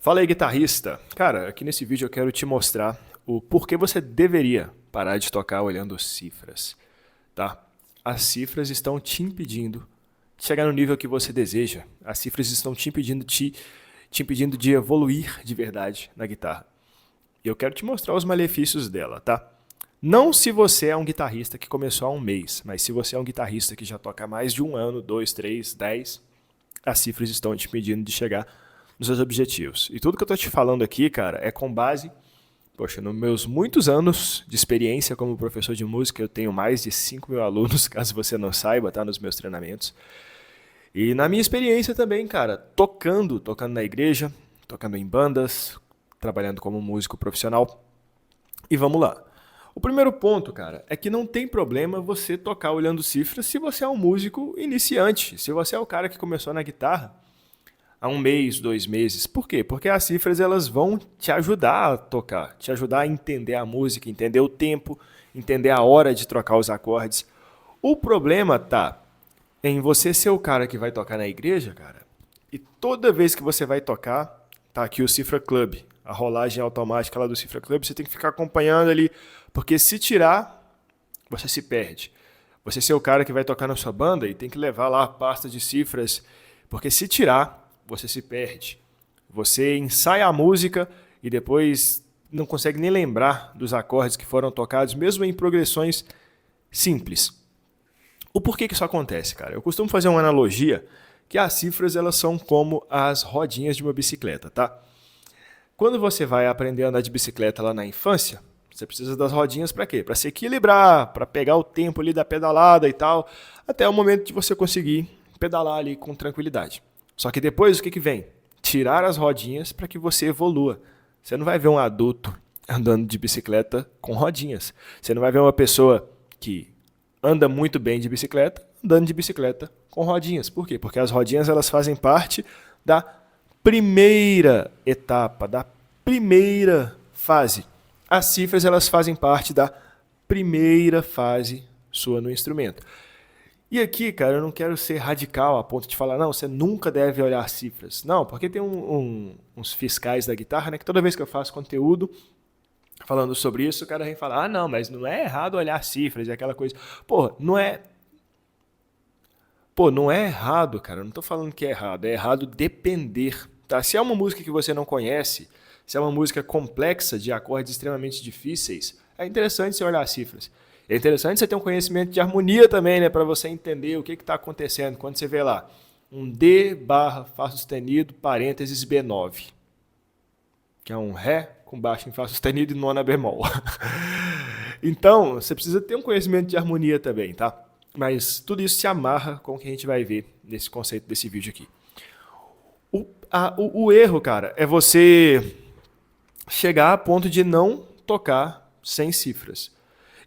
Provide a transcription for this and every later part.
Fala aí, guitarrista. Cara, aqui nesse vídeo eu quero te mostrar o porquê você deveria parar de tocar olhando cifras, tá? As cifras estão te impedindo de chegar no nível que você deseja. As cifras estão te impedindo de evoluir de verdade na guitarra. E eu quero te mostrar os malefícios dela, tá? Não se você é um guitarrista que começou há um mês, mas se você é um guitarrista que já toca há mais de um ano, dois, três, 10, as cifras estão te impedindo de chegar nos seus objetivos. E tudo que eu estou te falando aqui, cara, é com base, poxa, nos meus muitos anos de experiência como professor de música. Eu tenho mais de 5.000 alunos, caso você não saiba, tá, nos meus treinamentos. E na minha experiência também, cara, tocando na igreja, tocando em bandas, trabalhando como músico profissional. E vamos lá. O primeiro ponto, cara, é que não tem problema você tocar olhando cifras se você é um músico iniciante, se você é o cara que começou na guitarra há um mês, 2 meses. Por quê? Porque as cifras elas vão te ajudar a tocar, te ajudar a entender a música, entender o tempo, entender a hora de trocar os acordes. O problema tá em você ser o cara que vai tocar na igreja, cara, e toda vez que você vai tocar, tá aqui o Cifra Club, a rolagem automática lá do Cifra Club, você tem que ficar acompanhando ali, porque se tirar, você se perde. Você ser o cara que vai tocar na sua banda e tem que levar lá a pasta de cifras, porque se tirar, você se perde. Você ensaia a música e depois não consegue nem lembrar dos acordes que foram tocados, mesmo em progressões simples. O porquê que isso acontece, cara? Eu costumo fazer uma analogia que as cifras elas são como as rodinhas de uma bicicleta, tá? Quando você vai aprender a andar de bicicleta lá na infância, você precisa das rodinhas para quê? Para se equilibrar, para pegar o tempo ali da pedalada e tal, até o momento de você conseguir pedalar ali com tranquilidade. Só que depois o que vem? Tirar as rodinhas para que você evolua. Você não vai ver um adulto andando de bicicleta com rodinhas. Você não vai ver uma pessoa que anda muito bem de bicicleta andando de bicicleta com rodinhas. Por quê? Porque as rodinhas elas fazem parte da primeira etapa, da primeira fase. As cifras elas fazem parte da primeira fase sua no instrumento. E aqui, cara, eu não quero ser radical a ponto de falar, não, você nunca deve olhar cifras. Não, porque tem uns fiscais da guitarra, né, que toda vez que eu faço conteúdo falando sobre isso, o cara vem falar, não, mas não é errado olhar cifras e aquela coisa. Não é errado, cara, eu não tô falando que é errado depender, tá? Se é uma música que você não conhece, se é uma música complexa, de acordes extremamente difíceis, é interessante você olhar as cifras. É interessante você ter um conhecimento de harmonia também, né, para você entender o que está acontecendo. Quando você vê lá, um D barra Fá sustenido, parênteses B9, que é um Ré com baixo em Fá sustenido e nona bemol. Então, você precisa ter um conhecimento de harmonia também, tá? Mas tudo isso se amarra com o que a gente vai ver nesse conceito desse vídeo aqui. O erro, cara, é você chegar a ponto de não tocar sem cifras.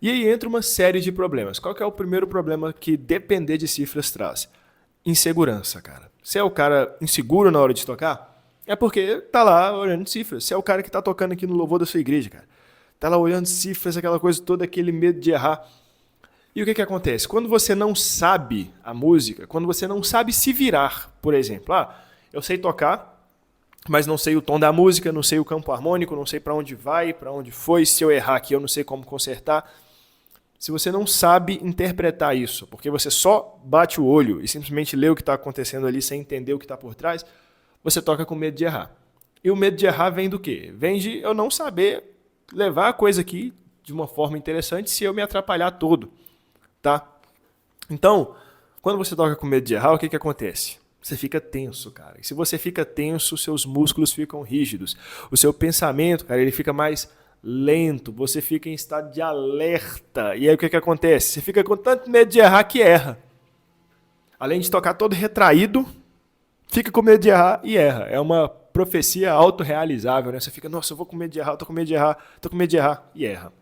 E aí entra uma série de problemas. Qual que é o primeiro problema que depender de cifras traz? Insegurança, cara. Se é o cara inseguro na hora de tocar, é porque tá lá olhando cifras. Se é o cara que tá tocando aqui no louvor da sua igreja, cara, tá lá olhando cifras, aquela coisa toda, aquele medo de errar. E o que acontece? Quando você não sabe a música, quando você não sabe se virar, por exemplo, eu sei tocar, mas não sei o tom da música, não sei o campo harmônico, não sei para onde vai, para onde foi, se eu errar aqui eu não sei como consertar. Se você não sabe interpretar isso, porque você só bate o olho e simplesmente lê o que está acontecendo ali sem entender o que está por trás, você toca com medo de errar. E o medo de errar vem do quê? Vem de eu não saber levar a coisa aqui de uma forma interessante se eu me atrapalhar todo. Tá? Então, quando você toca com medo de errar, o que acontece? Você fica tenso, cara. E se você fica tenso, seus músculos ficam rígidos. O seu pensamento, cara, ele fica mais lento. Você fica em estado de alerta. E aí o que acontece? Você fica com tanto medo de errar que erra. Além de tocar todo retraído, fica com medo de errar e erra. É uma profecia autorrealizável, né? Você fica, nossa, eu vou com medo de errar, tô com medo de errar, tô com medo de errar e erra.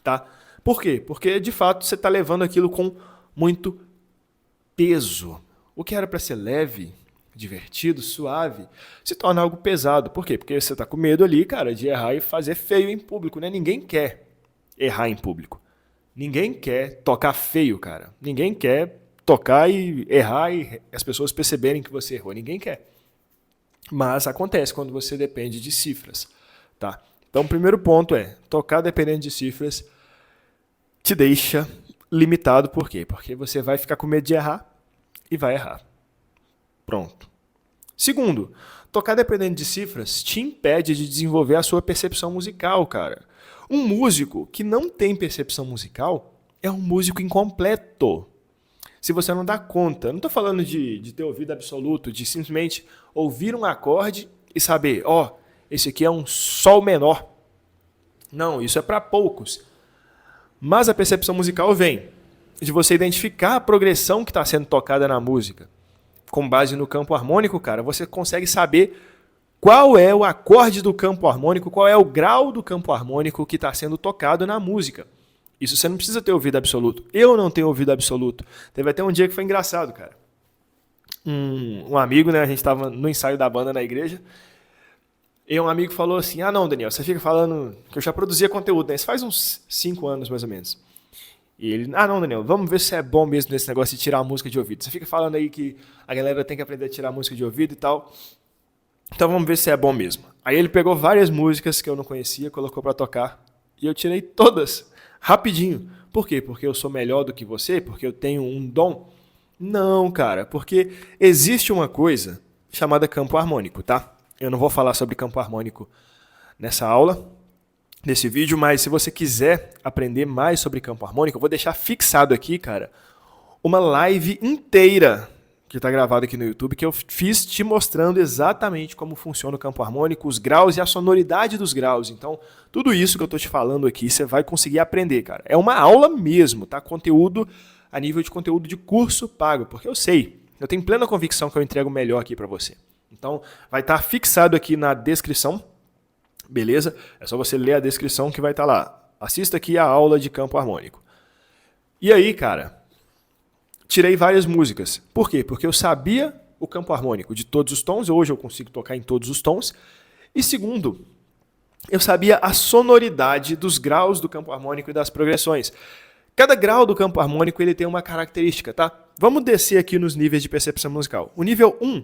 Tá? Por quê? Porque, de fato, você está levando aquilo com muito peso. O que era para ser leve, divertido, suave, se torna algo pesado. Por quê? Porque você está com medo ali, cara, de errar e fazer feio em público, né? Ninguém quer errar em público. Ninguém quer tocar feio, cara. Ninguém quer tocar e errar e as pessoas perceberem que você errou. Ninguém quer. Mas acontece quando você depende de cifras, tá? Então, o primeiro ponto é, tocar dependendo de cifras te deixa limitado. Por quê? Porque você vai ficar com medo de errar e vai errar. Pronto. Segundo, tocar dependendo de cifras te impede de desenvolver a sua percepção musical, cara. Um músico que não tem percepção musical é um músico incompleto. Se você não dá conta, não estou falando de ter ouvido absoluto, de simplesmente ouvir um acorde e saber, esse aqui é um sol menor. Não, isso é para poucos. Mas a percepção musical vem de você identificar a progressão que está sendo tocada na música. Com base no campo harmônico, cara, você consegue saber qual é o acorde do campo harmônico, qual é o grau do campo harmônico que está sendo tocado na música. Isso você não precisa ter ouvido absoluto. Eu não tenho ouvido absoluto. Teve até um dia que foi engraçado, cara. Um amigo, né? A gente estava no ensaio da banda na igreja. E um amigo falou assim, não, Daniel, você fica falando que eu já produzia conteúdo, né? Isso faz uns 5 anos, mais ou menos. E ele, não, Daniel, vamos ver se é bom mesmo nesse negócio de tirar a música de ouvido. Você fica falando aí que a galera tem que aprender a tirar a música de ouvido e tal. Então vamos ver se é bom mesmo. Aí ele pegou várias músicas que eu não conhecia, colocou para tocar. E eu tirei todas, rapidinho. Por quê? Porque eu sou melhor do que você? Porque eu tenho um dom? Não, cara, porque existe uma coisa chamada campo harmônico, tá? Eu não vou falar sobre campo harmônico nessa aula, nesse vídeo, mas se você quiser aprender mais sobre campo harmônico, eu vou deixar fixado aqui, cara, uma live inteira que está gravada aqui no YouTube, que eu fiz te mostrando exatamente como funciona o campo harmônico, os graus e a sonoridade dos graus. Então, tudo isso que eu estou te falando aqui, você vai conseguir aprender, cara. É uma aula mesmo, tá? Conteúdo a nível de conteúdo de curso pago, porque eu sei, eu tenho plena convicção que eu entrego melhor aqui para você. Então, vai estar fixado aqui na descrição, beleza? É só você ler a descrição que vai estar lá. Assista aqui a aula de campo harmônico. E aí, cara, tirei várias músicas. Por quê? Porque eu sabia o campo harmônico de todos os tons, hoje eu consigo tocar em todos os tons. E segundo, eu sabia a sonoridade dos graus do campo harmônico e das progressões. Cada grau do campo harmônico ele tem uma característica, tá? Vamos descer aqui nos níveis de percepção musical. O nível 1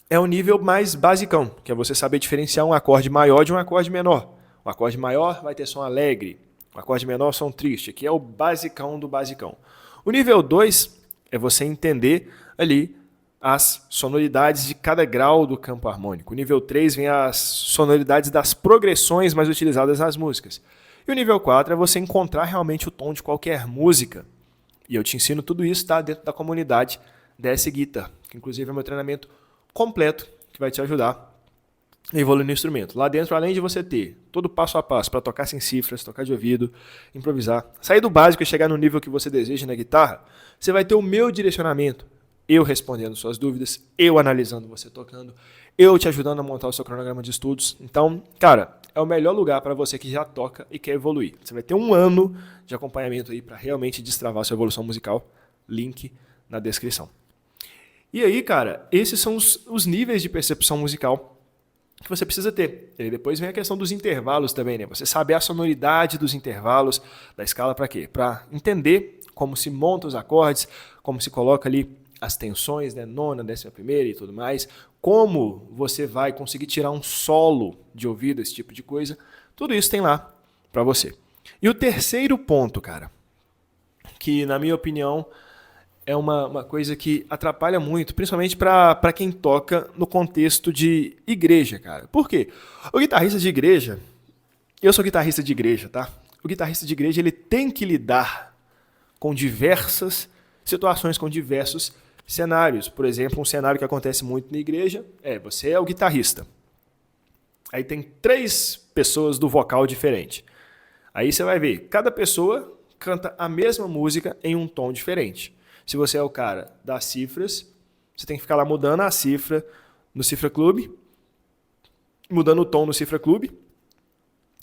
é o nível mais basicão, que é você saber diferenciar um acorde maior de um acorde menor. O acorde maior vai ter som alegre, o acorde menor som triste, que é o basicão do basicão. O nível 2 é você entender ali as sonoridades de cada grau do campo harmônico. O nível 3 vem as sonoridades das progressões mais utilizadas nas músicas. E o nível 4 é você encontrar realmente o tom de qualquer música. E eu te ensino tudo isso, tá? Dentro da comunidade DS Guitar, que inclusive é meu treinamento completo, que vai te ajudar a evoluir no instrumento. Lá dentro, além de você ter todo passo a passo para tocar sem cifras, tocar de ouvido, improvisar, sair do básico e chegar no nível que você deseja na guitarra, você vai ter o meu direcionamento, eu respondendo suas dúvidas, eu analisando você tocando, eu te ajudando a montar o seu cronograma de estudos. Então, cara, é o melhor lugar para você que já toca e quer evoluir. Você vai ter 1 ano de acompanhamento aí para realmente destravar a sua evolução musical. Link na descrição. E aí, cara, esses são os níveis de percepção musical que você precisa ter. E aí depois vem a questão dos intervalos também, né? Você saber a sonoridade dos intervalos da escala para quê? Para entender como se monta os acordes, como se coloca ali as tensões, né? Nona, 11ª e tudo mais. Como você vai conseguir tirar um solo de ouvido, esse tipo de coisa. Tudo isso tem lá para você. E o terceiro ponto, cara, que na minha opinião é uma coisa que atrapalha muito, principalmente para quem toca no contexto de igreja, cara. Por quê? O guitarrista de igreja, eu sou guitarrista de igreja, tá? O guitarrista de igreja ele tem que lidar com diversas situações, com diversos cenários. Por exemplo, um cenário que acontece muito na igreja você é o guitarrista. Aí tem 3 pessoas do vocal diferente. Aí você vai ver, cada pessoa canta a mesma música em um tom diferente. Se você é o cara das cifras, você tem que ficar lá mudando a cifra no Cifra Club, mudando o tom no Cifra Club,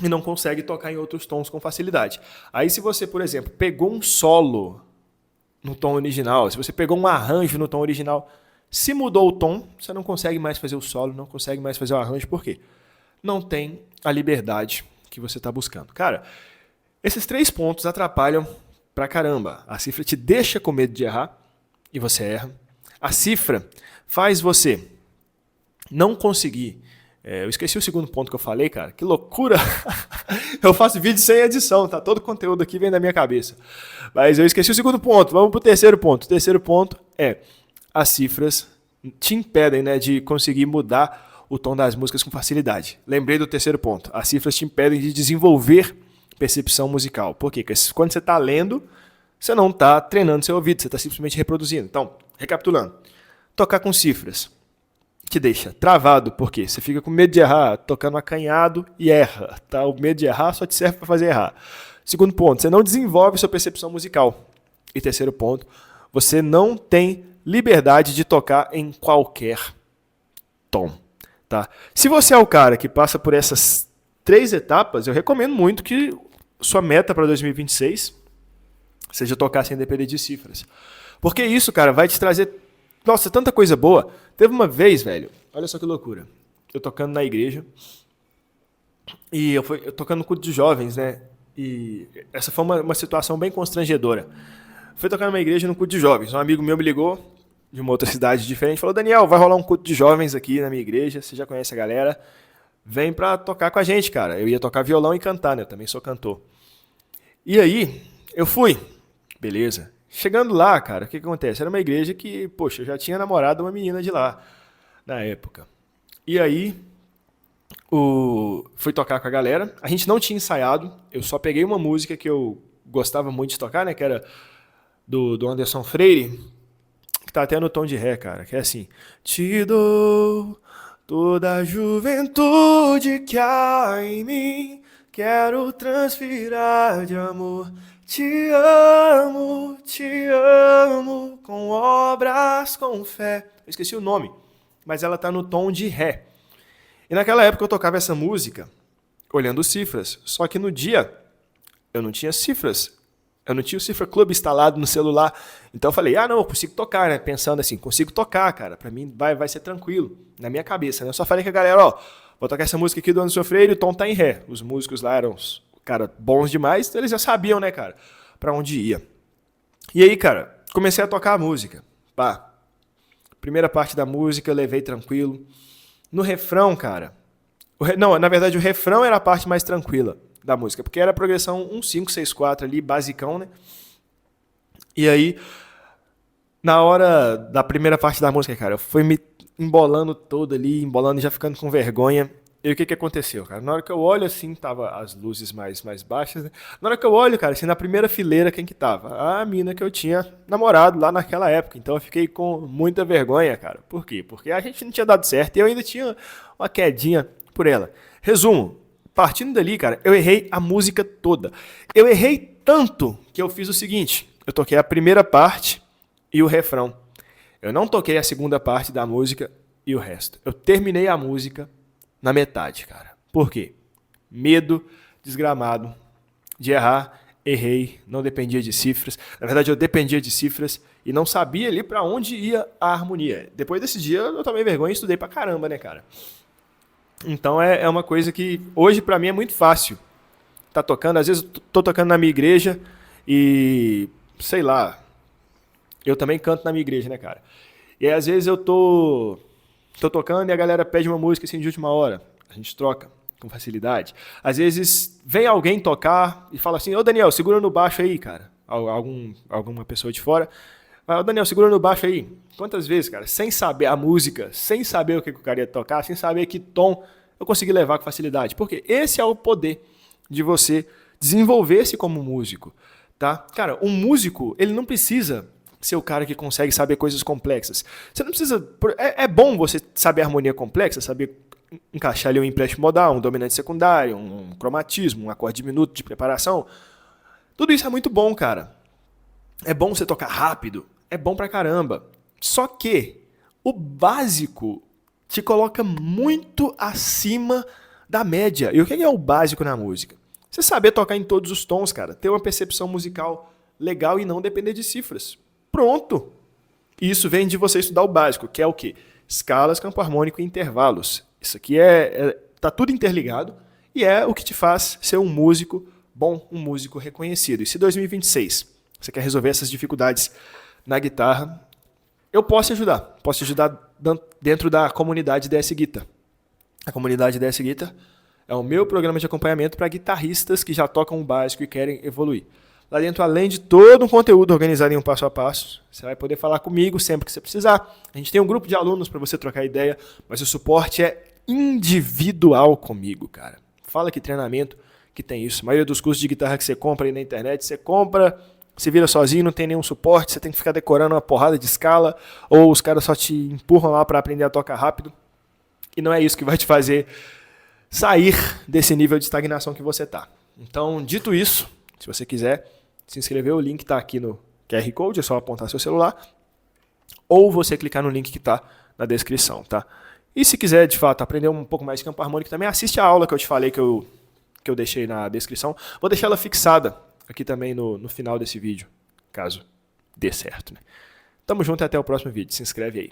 e não consegue tocar em outros tons com facilidade. Aí se você, por exemplo, pegou um solo no tom original, se você pegou um arranjo no tom original, se mudou o tom, você não consegue mais fazer o solo, não consegue mais fazer o arranjo. Por quê? Não tem a liberdade que você está buscando. Cara, esses 3 pontos atrapalham pra caramba. A cifra te deixa com medo de errar e você erra. A cifra faz você não conseguir... eu esqueci o segundo ponto que eu falei, cara. Que loucura! Eu faço vídeo sem edição, tá? Todo o conteúdo aqui vem da minha cabeça. Mas eu esqueci o segundo ponto. Vamos pro terceiro ponto. O terceiro ponto é: as cifras te impedem, né, de conseguir mudar o tom das músicas com facilidade. Lembrei do terceiro ponto. As cifras te impedem de desenvolver percepção musical. Por quê? Porque quando você está lendo, você não está treinando seu ouvido, você está simplesmente reproduzindo. Então, recapitulando. Tocar com cifras te deixa travado, por quê? Você fica com medo de errar, tocando acanhado e erra. Tá? O medo de errar só te serve para fazer errar. Segundo ponto, você não desenvolve sua percepção musical. E terceiro ponto, você não tem liberdade de tocar em qualquer tom. Tá? Se você é o cara que passa por essas 3 etapas, eu recomendo muito que sua meta para 2026 seja tocar sem depender de cifras. Porque isso, cara, vai te trazer, nossa, tanta coisa boa. Teve uma vez, velho, olha só que loucura. Eu tocando na igreja, e eu tocando no culto de jovens, né? E essa foi uma situação bem constrangedora. Fui tocar numa igreja no culto de jovens. Um amigo meu me ligou de uma outra cidade diferente, falou: Daniel, vai rolar um culto de jovens aqui na minha igreja, você já conhece a galera, vem pra tocar com a gente, cara. Eu ia tocar violão e cantar, né? Eu também sou cantor. E aí, eu fui. Beleza. Chegando lá, cara, o que acontece? Era uma igreja que, poxa, eu já tinha namorado uma menina de lá, na época. E aí, fui tocar com a galera. A gente não tinha ensaiado, eu só peguei uma música que eu gostava muito de tocar, né? Que era do Anderson Freire, que tá até no tom de ré, cara, que é assim: te dou toda a juventude que há em mim, quero transpirar de amor. Te amo, com obras, com fé. Eu esqueci o nome, mas ela tá no tom de ré. E naquela época eu tocava essa música olhando cifras, só que no dia eu não tinha cifras. Eu não tinha o Cifra Club instalado no celular. Então eu falei, não, eu consigo tocar, né? Pensando assim, consigo tocar, cara. Pra mim vai ser tranquilo, na minha cabeça, né? Eu só falei com a galera, vou tocar essa música aqui do Anderson Freire, o tom tá em ré. Os músicos lá eram, cara, bons demais, então eles já sabiam, né, cara, pra onde ia. E aí, cara, comecei a tocar a música. Pá. Primeira parte da música, eu levei tranquilo. No refrão, cara... Não, na verdade, o refrão era a parte mais tranquila da música, porque era a progressão 1, 5, 6, 4 ali, basicão, né? E aí, na hora da primeira parte da música, cara, eu fui me embolando todo ali, embolando e já ficando com vergonha. E o que aconteceu, cara? Na hora que eu olho, assim, tava as luzes mais baixas, né? Na hora que eu olho, cara, assim, na primeira fileira, quem que tava? A mina que eu tinha namorado lá naquela época. Então eu fiquei com muita vergonha, cara. Por quê? Porque a gente não tinha dado certo e eu ainda tinha uma quedinha por ela. Resumo, partindo dali, cara, eu errei a música toda. Eu errei tanto que eu fiz o seguinte: eu toquei a primeira parte e o refrão. Eu não toquei a segunda parte da música e o resto. Eu terminei a música na metade, cara. Por quê? Medo desgramado de errar, errei, não dependia de cifras. Na verdade, eu dependia de cifras e não sabia ali pra onde ia a harmonia. Depois desse dia, eu tomei vergonha e estudei pra caramba, né, cara? Então é uma coisa que hoje pra mim é muito fácil. Tá tocando, às vezes eu tô tocando na minha igreja e, sei lá, eu também canto na minha igreja, né, cara? E aí, às vezes eu tô tocando e a galera pede uma música assim de última hora. A gente troca com facilidade. Às vezes vem alguém tocar e fala assim: ô Daniel, segura no baixo aí, cara. Alguma pessoa de fora. Ô Daniel, segura no baixo aí. Quantas vezes, cara, sem saber a música, sem saber o que o cara ia tocar, sem saber que tom, eu consegui levar com facilidade. Porque esse é o poder de você desenvolver-se como músico, tá? Cara, um músico, ele não precisa ser o cara que consegue saber coisas complexas. Você não precisa... É bom você saber harmonia complexa, saber encaixar ali um empréstimo modal, um dominante secundário, um cromatismo, um acorde diminuto de preparação. Tudo isso é muito bom, cara. É bom você tocar rápido, é bom pra caramba. Só que o básico te coloca muito acima da média. E o que é o básico na música? Você saber tocar em todos os tons, cara. Ter uma percepção musical legal e não depender de cifras. Pronto! Isso vem de você estudar o básico, que é o quê? Escalas, campo harmônico e intervalos. Isso aqui tá tudo interligado e é o que te faz ser um músico bom, um músico reconhecido. E se 2026 você quer resolver essas dificuldades na guitarra, eu posso te ajudar. Posso te ajudar dentro da comunidade DS Guitar. A comunidade DS Guitar é o meu programa de acompanhamento para guitarristas que já tocam o básico e querem evoluir. Lá dentro, além de todo um conteúdo organizado em um passo a passo, você vai poder falar comigo sempre que você precisar. A gente tem um grupo de alunos para você trocar ideia, mas o suporte é individual comigo, cara. Fala que treinamento que tem isso. A maioria dos cursos de guitarra que você compra aí na internet, você compra, você vira sozinho, não tem nenhum suporte, você tem que ficar decorando uma porrada de escala, ou os caras só te empurram lá para aprender a tocar rápido. E não é isso que vai te fazer sair desse nível de estagnação que você está. Então, dito isso, se você quiser se inscrever, o link está aqui no QR Code, é só apontar seu celular, ou você clicar no link que está na descrição, tá? E se quiser, de fato, aprender um pouco mais de campo harmônico também, assiste a aula que eu te falei que eu deixei na descrição. Vou deixar ela fixada aqui também no final desse vídeo, caso dê certo, né? Tamo junto e até o próximo vídeo. Se inscreve aí.